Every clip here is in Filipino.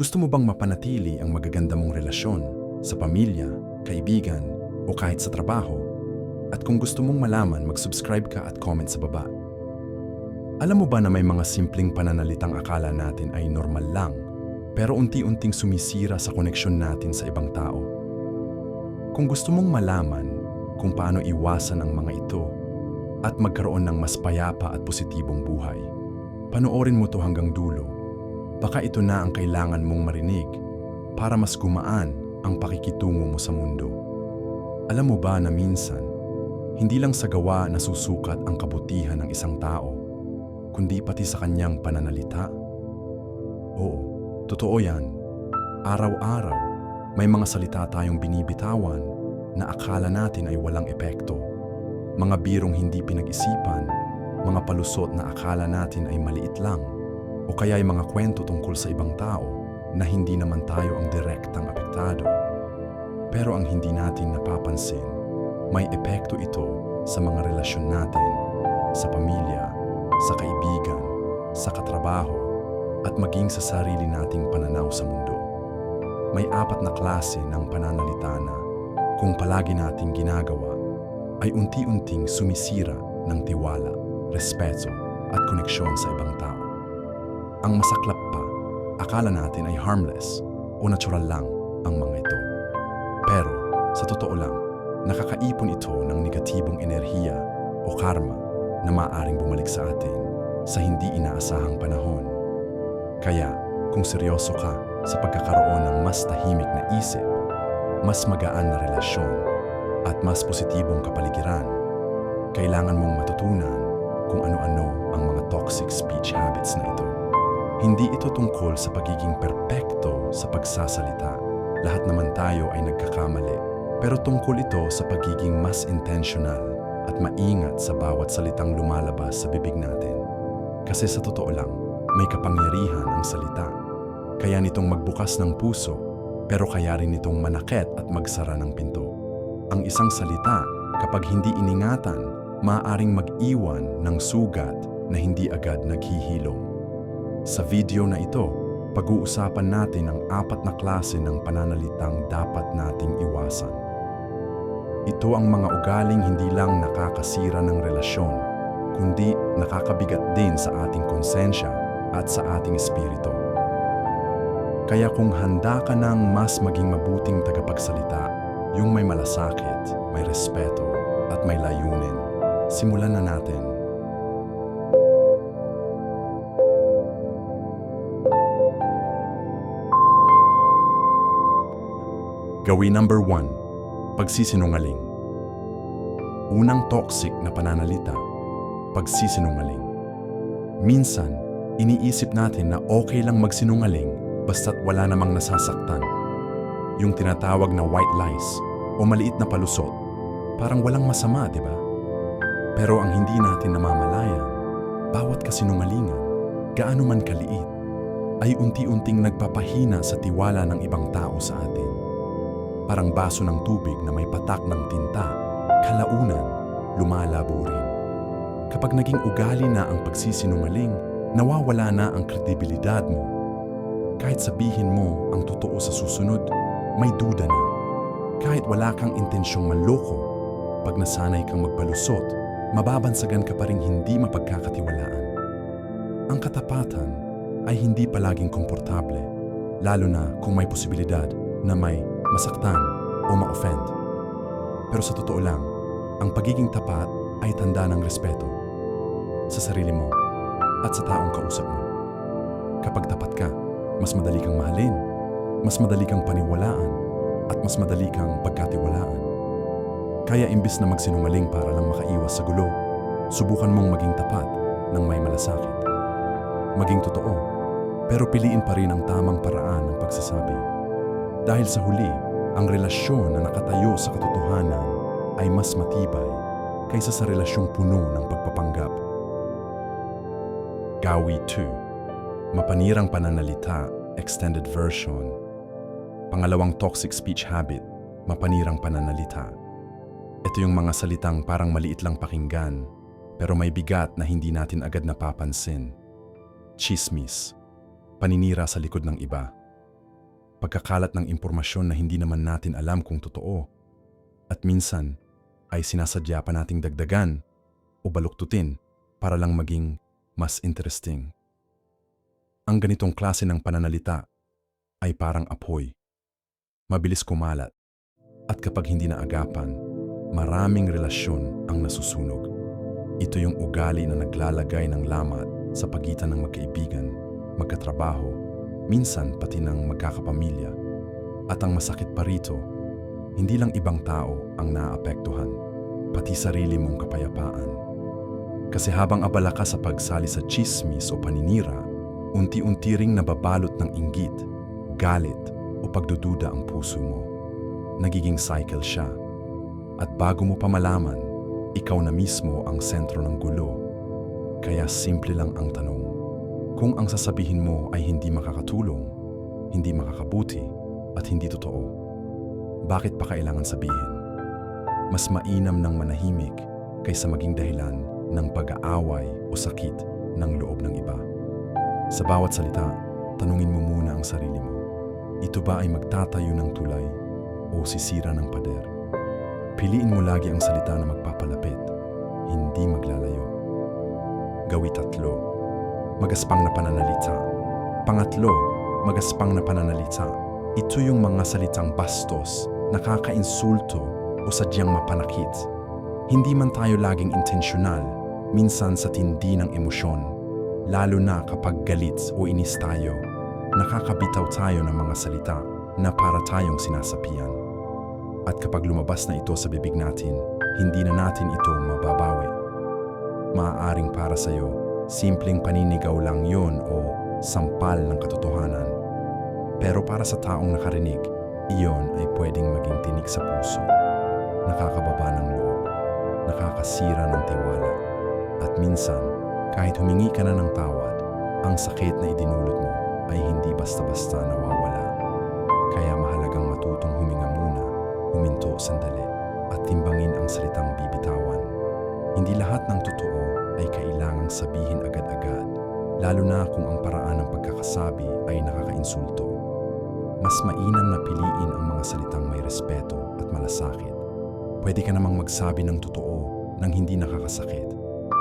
Gusto mo bang mapanatili ang magaganda mong relasyon sa pamilya, kaibigan, o kahit sa trabaho? At kung gusto mong malaman, mag-subscribe ka at comment sa baba. Alam mo ba na may mga simpleng pananalitang akala natin ay normal lang, pero unti-unting sumisira sa koneksyon natin sa ibang tao? Kung gusto mong malaman kung paano iwasan ang mga ito at magkaroon ng mas payapa at positibong buhay, panoorin mo to hanggang dulo. Baka ito na ang kailangan mong marinig para mas gumaan ang pakikitungo mo sa mundo. Alam mo ba na minsan, hindi lang sa gawa nasusukat ang kabutihan ng isang tao, kundi pati sa kanyang pananalita? Oo, totoo yan. Araw-araw, may mga salita tayong binibitawan na akala natin ay walang epekto. Mga birong hindi pinag-isipan, mga palusot na akala natin ay maliit lang, o kaya ay mga kwento tungkol sa ibang tao na hindi naman tayo ang direktang apektado. Pero ang hindi natin napapansin, may epekto ito sa mga relasyon natin, sa pamilya, sa kaibigan, sa katrabaho, at maging sa sarili nating pananaw sa mundo. May 4 na klase ng pananalita na, kung palagi nating ginagawa, ay unti-unting sumisira ng tiwala, respeto, at koneksyon sa ibang tao. Ang masaklap pa, akala natin ay harmless o natural lang ang mga ito. Pero, sa totoo lang, nakakaipon ito ng negatibong enerhiya o karma na maaaring bumalik sa atin sa hindi inaasahang panahon. Kaya, kung seryoso ka sa pagkakaroon ng mas tahimik na isip, mas magaan na relasyon, at mas positibong kapaligiran, kailangan mong matutunan kung ano-ano ang mga toxic speech habits na ito. Hindi ito tungkol sa pagiging perpekto sa pagsasalita. Lahat naman tayo ay nagkakamali. Pero tungkol ito sa pagiging mas intentional at maingat sa bawat salitang lumalabas sa bibig natin. Kasi sa totoo lang, may kapangyarihan ang salita. Kaya nitong magbukas ng puso, pero kaya rin nitong manakit at magsara ng pinto. Ang isang salita, kapag hindi iningatan, maaaring mag-iwan ng sugat na hindi agad naghihilom. Sa video na ito, pag-uusapan natin ang 4 na klase ng pananalitang dapat nating iwasan. Ito ang mga ugaling hindi lang nakakasira ng relasyon, kundi nakakabigat din sa ating konsensya at sa ating espiritu. Kaya kung handa ka ng mas maging mabuting tagapagsalita, yung may malasakit, may respeto, at may layunin, simulan na natin. Gawin number 1, pagsisinungaling. Unang toxic na pananalita, pagsisinungaling. Minsan, iniisip natin na okay lang magsinungaling basta't wala namang nasasaktan. Yung tinatawag na white lies o maliit na palusot, parang walang masama, di ba? Pero ang hindi natin namamalayan, bawat kasinungalingan, gaano man kaliit, ay unti-unting nagpapahina sa tiwala ng ibang tao sa atin. Parang baso ng tubig na may patak ng tinta, kalaunan, lumalabo rin. Kapag naging ugali na ang pagsisinungaling, nawawala na ang kredibilidad mo. Kahit sabihin mo ang totoo sa susunod, may duda na. Kahit wala kang intensyong manloko, pag nasanay kang magpalusot, mababansagan ka pa rin hindi mapagkakatiwalaan. Ang katapatan ay hindi palaging komportable, lalo na kung may posibilidad na may masaktan o ma-offend. Pero sa totoo lang, ang pagiging tapat ay tanda ng respeto sa sarili mo at sa taong kausap mo. Kapag tapat ka, mas madali kang mahalin, mas madali kang paniwalaan, at mas madali kang pagkatiwalaan. Kaya imbis na magsinungaling para lang makaiwas sa gulo, subukan mong maging tapat ng may malasakit. Maging totoo, pero piliin pa rin ang tamang paraan ng pagsasabi. Dahil sa huli, ang relasyon na nakatayo sa katotohanan ay mas matibay kaysa sa relasyong puno ng pagpapanggap. Gawi 2. Mapanirang pananalita, extended version. Pangalawang toxic speech habit, mapanirang pananalita. Ito yung mga salitang parang maliit lang pakinggan, pero may bigat na hindi natin agad napapansin. Chismis, paninira sa likod ng iba, pagkakalat ng impormasyon na hindi naman natin alam kung totoo, at minsan ay sinasadya pa nating dagdagan o baluktutin para lang maging mas interesting. Ang ganitong klase ng pananalita ay parang apoy. Mabilis kumalat, at kapag hindi naagapan, maraming relasyon ang nasusunog. Ito yung ugali na naglalagay ng lamat sa pagitan ng magkaibigan, magkatrabaho, minsan pati ng magkakapamilya. At ang masakit pa rito, hindi lang ibang tao ang naapektuhan, pati sarili mong kapayapaan. Kasi habang abala ka sa pagsali sa tsismis o paninira, unti-unti ring nababalot ng inggit, galit o pagdududa ang puso mo. Nagiging cycle siya. At bago mo pa malaman, ikaw na mismo ang sentro ng gulo. Kaya simple lang ang tanong. Kung ang sasabihin mo ay hindi makakatulong, hindi makakabuti, at hindi totoo, bakit pa kailangan sabihin? Mas mainam ng manahimik kaysa maging dahilan ng pag-aaway o sakit ng loob ng iba. Sa bawat salita, tanungin mo muna ang sarili mo. Ito ba ay magtatayo ng tulay o sisira ng pader? Piliin mo lagi ang salita na magpapalapit, hindi maglalayo. Gawi 3. Magaspang na pananalita. Pangatlo, magaspang na pananalita. Ito yung mga salitang bastos, nakakainsulto o sadyang mapanakit. Hindi man tayo laging intensyonal, minsan sa tindi ng emosyon. Lalo na kapag galit o inis tayo, nakakabitaw tayo ng mga salita na para tayong sinasapian. At kapag lumabas na ito sa bibig natin, hindi na natin ito mababawi. Maaaring para sa'yo, simpleng paninigaw lang yon o sampal ng katotohanan. Pero para sa taong nakarinig, iyon ay pwedeng maging tinik sa puso, nakakababa ng loob, nakakasira ng tiwala, at minsan, kahit humingi ka na ng tawad, ang sakit na idinulot mo ay hindi basta-basta nawawala. Kaya mahalagang matutong huminga muna, huminto sandali, at timbangin ang salitang bibitawan. Hindi lahat ng totoo ay kailangang sabihin agad-agad, lalo na kung ang paraan ng pagkakasabi ay nakakainsulto. Mas mainam na piliin ang mga salitang may respeto at malasakit. Pwede ka namang magsabi ng totoo nang hindi nakakasakit.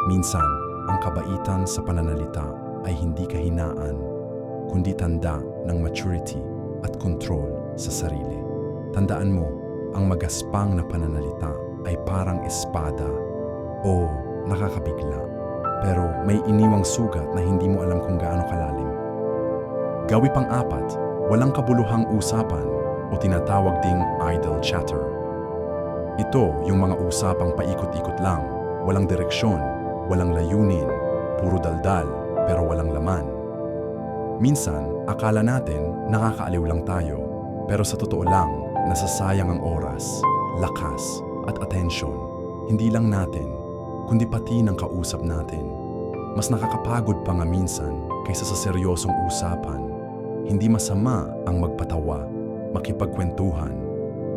Minsan, ang kabaitan sa pananalita ay hindi kahinaan, kundi tanda ng maturity at control sa sarili. Tandaan mo, ang magaspang na pananalita ay parang espada o nakakabigla, pero may iniwang sugat na hindi mo alam kung gaano kalalim. Gawi pang-4, walang kabuluhang usapan o tinatawag ding idle chatter. Ito yung mga usapang paikot-ikot lang, walang direksyon, walang layunin, puro daldal, pero walang laman. Minsan, akala natin nakakaaliw lang tayo, pero sa totoo lang, nasasayang ang oras, lakas, at atensyon. Hindi lang natin, kundi pati ng kausap natin. Mas nakakapagod pa nga minsan kaysa sa seryosong usapan. Hindi masama ang magpatawa, makipagkwentuhan,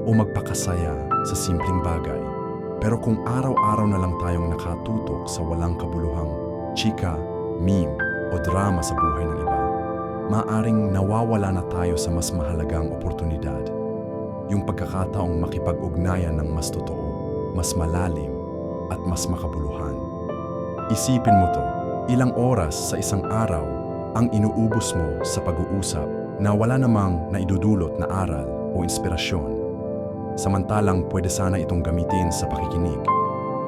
o magpakasaya sa simpleng bagay. Pero kung araw-araw na lang tayong nakatutok sa walang kabuluhang chika, meme, o drama sa buhay ng iba, maaaring nawawala na tayo sa mas mahalagang oportunidad. Yung pagkakataong makipag-ugnayan ng mas totoo, mas malalim, at mas makabuluhan. Isipin mo to, ilang oras sa isang araw ang inuubos mo sa pag-uusap na wala namang naidudulot na aral o inspirasyon. Samantalang pwede sana itong gamitin sa pakikinig,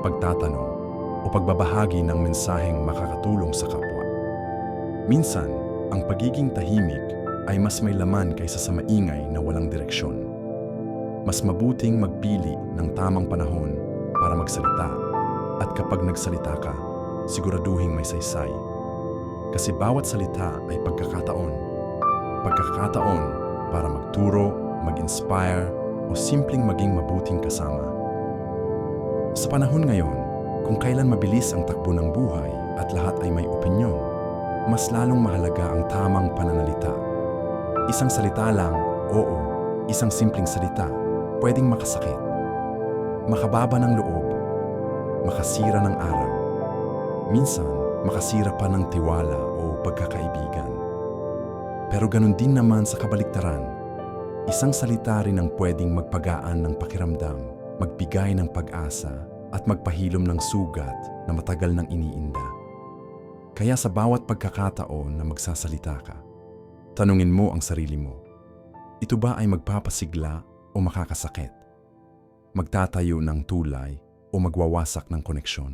pagtatanong, o pagbabahagi ng mensaheng makakatulong sa kapwa. Minsan, ang pagiging tahimik ay mas may laman kaysa sa maingay na walang direksyon. Mas mabuting magpili ng tamang panahon para magsalita, at kapag nagsalita ka, siguraduhing may saysay. Kasi bawat salita ay pagkakataon. Pagkakataon para magturo, mag-inspire, o simpleng maging mabuting kasama. Sa panahon ngayon, kung kailan mabilis ang takbo ng buhay at lahat ay may opinyon, mas lalong mahalaga ang tamang pananalita. Isang salita lang, oo, isang simpleng salita, pwedeng makasakit, makababa ng loob, makasira ng araw, minsan makasira pa ng tiwala o pagkakaibigan. Pero ganun din naman sa kabaligtaran, Isang salita rin ang pwedeng magpagaan ng pakiramdam, magbigay ng pag-asa, at magpahilom ng sugat na matagal nang iniinda. Kaya sa bawat pagkakataon na magsasalita ka, tanungin mo ang sarili mo, ito ba ay magpapasigla o makakasakit? Magtatayo ng tulay o magwawasak ng koneksyon?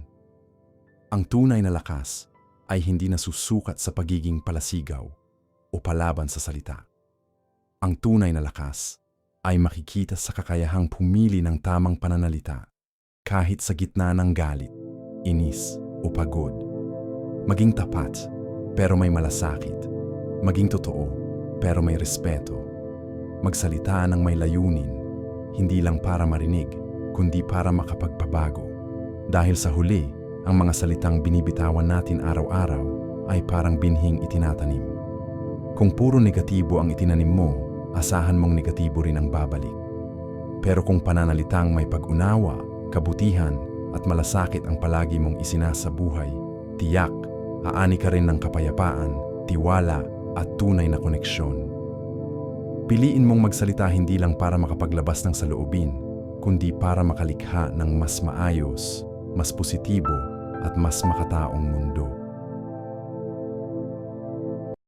Ang tunay na lakas ay hindi nasusukat sa pagiging palasigaw o palaban sa salita. Ang tunay na lakas ay makikita sa kakayahang pumili ng tamang pananalita kahit sa gitna ng galit, inis o pagod. Maging tapat pero may malasakit. Maging totoo pero may respeto. Magsalita ng may layunin, hindi lang para marinig, kundi para makapagpabago. Dahil sa huli, ang mga salitang binibitawan natin araw-araw ay parang binhing itinatanim. Kung puro negatibo ang itinanim mo, asahan mong negatibo rin ang babalik. Pero kung pananalitang may pag-unawa, kabutihan at malasakit ang palagi mong isinasabuhay, tiyak, aani ka rin ng kapayapaan, tiwala at tunay na koneksyon. Piliin mong magsalita hindi lang para makapaglabas ng saloobin, kundi para makalikha ng mas maayos, mas positibo at mas makataong mundo.